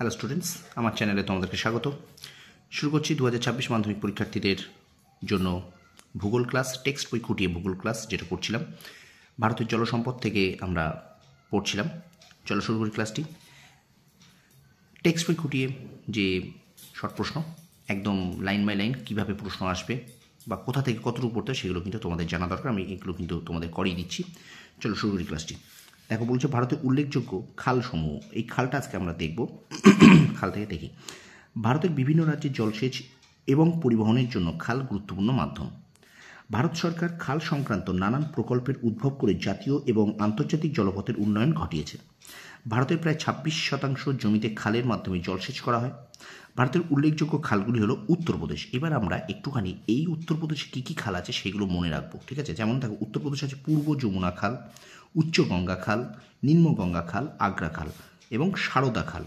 Hello students, আমার চ্যানেলে তোমাদেরকে স্বাগত। শুরু করছি 2026 মাধ্যমিক পরীক্ষার্থীদের জন্য ভূগোল ক্লাস, টেক্সট বই খুঁটিয়ে ভূগোল ক্লাস যেটা করছিলাম। ভারতের জলসম্পদ থেকে আমরা পড়ছিলাম। চলো শুরু করি ক্লাসটি। টেক্সট বই খুঁটিয়ে যে শর্ট প্রশ্ন, একদম লাইন বাই লাইন কীভাবে প্রশ্ন আসবে বা কোথা থেকে কতটুকু পড়তে হয় সেগুলো কিন্তু তোমাদের জানা দরকার। আমি এগুলো কিন্তু তোমাদের করিয়ে দিচ্ছি। চলো শুরু করি ক্লাসটি। দেখো, বলছে ভারতের উল্লেখযোগ্য খালসমূহ। এই খালটা আজকে আমরা দেখব। খাল থেকে দেখি, ভারতের বিভিন্ন রাজ্যে জলসেচ এবং পরিবহনের জন্য খাল গুরুত্বপূর্ণ মাধ্যম। ভারত সরকার খাল সংক্রান্ত নানান প্রকল্পের উদ্ভব করে জাতীয় এবং আন্তর্জাতিক জলপথের উন্নয়ন ঘটিয়েছে। ভারতের প্রায় 26% জমিতে খালের মাধ্যমে জলসেচ করা হয়। ভারতের উল্লেখযোগ্য খালগুলি হলো উত্তরপ্রদেশ। এবার আমরা একটুখানি এই উত্তরপ্রদেশে কী কী খাল আছে সেগুলো মনে রাখবো, ঠিক আছে? যেমন দেখো, উত্তরপ্রদেশ আছে পূর্ব যমুনা খাল, উচ্চ গঙ্গা খাল, নিম্ন গঙ্গা খাল, আগ্রা খাল এবং সারদা খাল।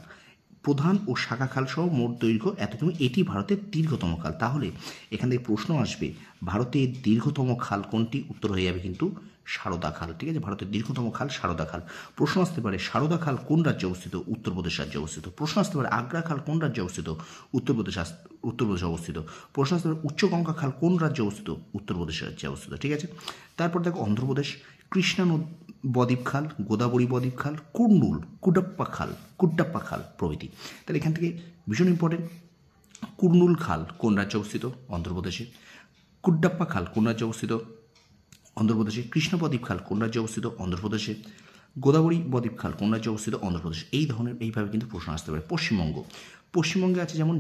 প্রধান ও শাখা খাল সহ মোট দৈর্ঘ্য এতটুকু। এটি ভারতের দীর্ঘতম খাল। তাহলে এখান থেকে প্রশ্ন আসবে, ভারতের দীর্ঘতম খাল কোনটি? উত্তর হয়ে যাবে কিন্তু সারদা খাল, ঠিক আছে? ভারতের দীর্ঘতম খাল সারদা খাল। প্রশ্ন আসতে পারে, সারদা খাল কোন রাজ্যে অবস্থিত? উত্তরপ্রদেশ রাজ্যে অবস্থিত। প্রশ্ন আসতে পারে, আগ্রা খাল কোন রাজ্যে অবস্থিত? উত্তরপ্রদেশে অবস্থিত। প্রশ্ন আসতে পারে, উচ্চ গঙ্গা খাল কোন রাজ্যে অবস্থিত? উত্তরপ্রদেশ রাজ্যে অবস্থিত, ঠিক আছে? তারপর দেখো, অন্ধ্রপ্রদেশ কৃষ্ণা বদ্বীপ খাল, গোদাবরী বদ্বীপ খাল, কুর্নুল, কুড্ডাপ্পা খাল প্রভৃতি। তাহলে এখান থেকে ভীষণ ইম্পর্টেন্ট, কুর্নুল খাল কোন রাজ্যে অবস্থিত? অন্ধ্রপ্রদেশে। কুড্ডাপ্পা খাল কোন রাজ্যে অবস্থিত? অন্ধ্রপ্রদেশে। কৃষ্ণ বদ্বীপ খাল কোন রাজ্যে অবস্থিত? অন্ধ্রপ্রদেশে। গোদাবরী বদ্বীপ খাল কোন রাজ্যে অবস্থিত? অন্ধ্রপ্রদেশ। এই ধরনের এইভাবে কিন্তু প্রশ্ন আসতে পারে। পশ্চিমবঙ্গে আছে যেমন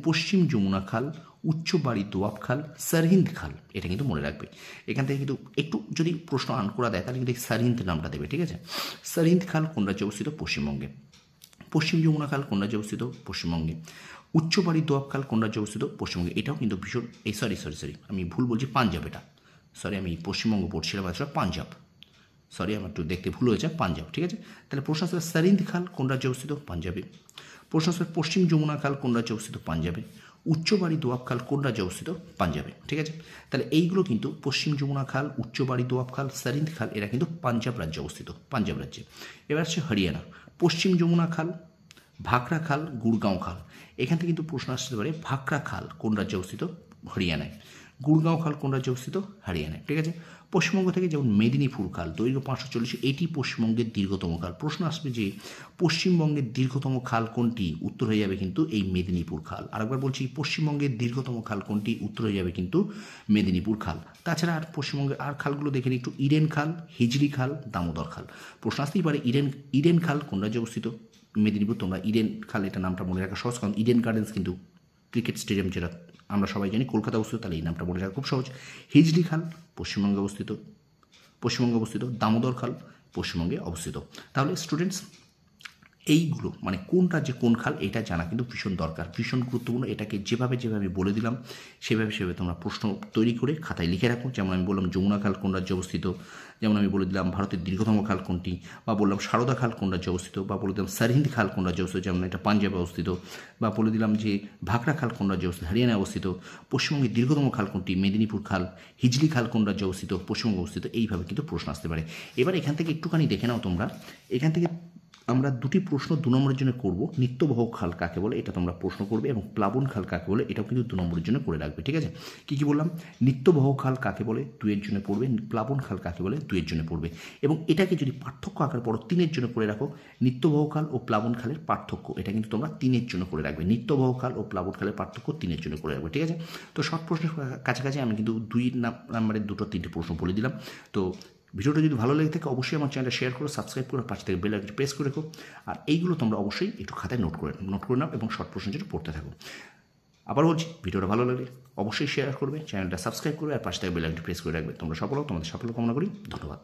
পশ্চিম যমুনা খাল, উচ্চবাড়ি দোয়াব খাল, সরহিন্দ খাল। এটা কিন্তু মনে রাখবে। এখান থেকে কিন্তু একটু যদি প্রশ্ন আনকোরা দেয় তাহলে কিন্তু সরহিন্দ নামটা দেবে, ঠিক আছে? সরহিন্দ খাল কোন রাজ্যে অবস্থিত? পশ্চিমবঙ্গে। পশ্চিম যমুনা খাল কোন রাজ্যে অবস্থিত? পশ্চিমবঙ্গে। উচ্চবাড়ি দোয়াব খাল কোন রাজ্যে অবস্থিত? পশ্চিমবঙ্গে। এটাও কিন্তু ভীষণ সরি আমি ভুল বলছি, পাঞ্জাব। এটা আমি পশ্চিমবঙ্গ পড়ছিলাম, আসলে পাঞ্জাব। আমার একটু দেখতে ভুল হয়েছে, পাঞ্জাব, ঠিক আছে? তাহলে প্রশ্ন আসবে, সরহিন্দ খাল কোন রাজ্যে অবস্থিত? পাঞ্জাবে। প্রশ্ন আসবে, পশ্চিম যমুনা খাল কোন রাজ্যে অবস্থিত? পাঞ্জাবে। উচ্চবাড়ি দোয়াব খাল কোন রাজ্যে অবস্থিত? পাঞ্জাবে, ঠিক আছে? তাহলে এইগুলো কিন্তু পশ্চিম যমুনা খাল, উচ্চবাড়ি দোয়াব খাল, সরহিন্দ খাল, এরা কিন্তু পাঞ্জাব রাজ্যে অবস্থিত, পাঞ্জাব রাজ্যে। এবার আসছে হরিয়ানা। পশ্চিম যমুনা খাল, ভাকরা খাল, গুড়গাঁও খাল। এখান থেকে কিন্তু প্রশ্ন আসতে পারে, ভাকরা খাল কোন রাজ্যে অবস্থিত? হরিয়ানায়। গুড়গাঁও খাল কোন রাজ্যে অবস্থিত? হরিয়ানায়, ঠিক আছে? পশ্চিমবঙ্গ থেকে যেমন মেদিনীপুর খাল, দৈর্ঘ্য 540, এটি পশ্চিমবঙ্গের দীর্ঘতম খাল। প্রশ্ন আসবে যে পশ্চিমবঙ্গের দীর্ঘতম খাল কোনটি? উত্তর হয়ে যাবে কিন্তু এই মেদিনীপুর খাল। আরেকবার বলছি, পশ্চিমবঙ্গের দীর্ঘতম খাল কোনটি? উত্তর হয়ে যাবে কিন্তু মেদিনীপুর খাল। তাছাড়া আর পশ্চিমবঙ্গের আর খালগুলো দেখে নিই একটু। ইডেন খাল, হিজলি খাল, দামোদর খাল। প্রশ্ন আসতেই পারে, ইডেন খাল কোন রাজ্যে অবস্থিত? মেদিনীপুর। তোমরা ইডেন খাল এটা নামটা মনে রাখা সহজ, কারণ ইডেন গার্ডেন্স কিন্তু ক্রিকেট স্টেডিয়াম যেটা আমরা সবাই জানি কলকাতা অবস্থিত, তাহলে এই নামটা মনে রাখা খুব সহজ। হিজলি খাল পশ্চিমবঙ্গে অবস্থিত। দামোদর খাল পশ্চিমবঙ্গে অবস্থিত। তাহলে স্টুডেন্টস, এইগুলো মানে কোন রাজ্যে কোন খাল এটা জানা কিন্তু ভীষণ দরকার, ভীষণ গুরুত্বপূর্ণ। এটাকে যেভাবে আমি বলে দিলাম সেভাবে তোমরা প্রশ্ন তৈরি করে খাতায় লিখে রাখো। যেমন আমি বললাম যমুনা খাল কোন রাজ্যে অবস্থিত, যেমন আমি বলে দিলাম ভারতের দীর্ঘতম খাল কোনটি, বা বললাম সারদা খাল কোন রাজ্যে অবস্থিত, বা বলে দিলাম সরহিন্দ খাল কোন রাজ্যে অবস্থিত, যেমন এটা পাঞ্জাবে অবস্থিত, বা বলে দিলাম যে ভাকরা খাল কোন রাজ্যে অবস্থিত? হরিয়ানায় অবস্থিত। পশ্চিমবঙ্গের দীর্ঘতম খাল কোনটি? মেদিনীপুর খাল। হিজলি খাল কোন রাজ্যে অবস্থিত? পশ্চিমবঙ্গে অবস্থিত। এইভাবে কিন্তু প্রশ্ন আসতে পারে। এবার এখান থেকে একটুখানি দেখে নাও তোমরা, এখান থেকে আমরা দুটি প্রশ্ন 2 নম্বরের জন্য করব। নিত্যবহ খাল কাকে বলে এটা তোমরা প্রশ্ন করবে, এবং প্লাবন খাল কাকে বলে এটাও কিন্তু 2 নম্বরের জন্য করে রাখবে, ঠিক আছে? কি বললাম? নিত্যবহ খাল কাকে বলে 2 এর জন্য পড়বে, প্লাবন খাল কাকে বলে 2 এর জন্য পড়বে। এবং এটাকে যদি পার্থক্য আকারে পড়ো 3 এর জন্য করে রাখো। নিত্যবহ খাল ও প্লাবন খালের পার্থক্য, এটা কিন্তু তোমরা 3 এর জন্য করে রাখবে। নিত্যবহ খাল ও প্লাবন খালের পার্থক্য 3 এর জন্য করে রাখবে, ঠিক আছে? তো শর্ট প্রশ্নের কাছাকাছি আমি কিন্তু 2 নম্বরের 2-3টে প্রশ্ন বলে দিলাম। তো ভিডিওটা যদি ভালো লেগে থাকে অবশ্যই আমার চ্যানেলটা শেয়ার করো, সাবস্ক্রাইব করো, পাশে থেকে বেল আইকনটি প্রেস করে রেখো। আর এইগুলো তোমরা অবশ্যই একটু খাতায় নোট করে নাও এবং শর্ট প্রশ্নের জন্য পড়তে থাকো। আবার বলছি, ভিডিওটা ভালো লাগলে অবশ্যই শেয়ার করবে, চ্যানেলটা সাবস্ক্রাইব করবে, আর পাশে থেকে বেল আইকনটি প্রেস করে রাখবে। তোমরা সফল হও, তোমাদের সাফল্য কামনা করি। ধন্যবাদ।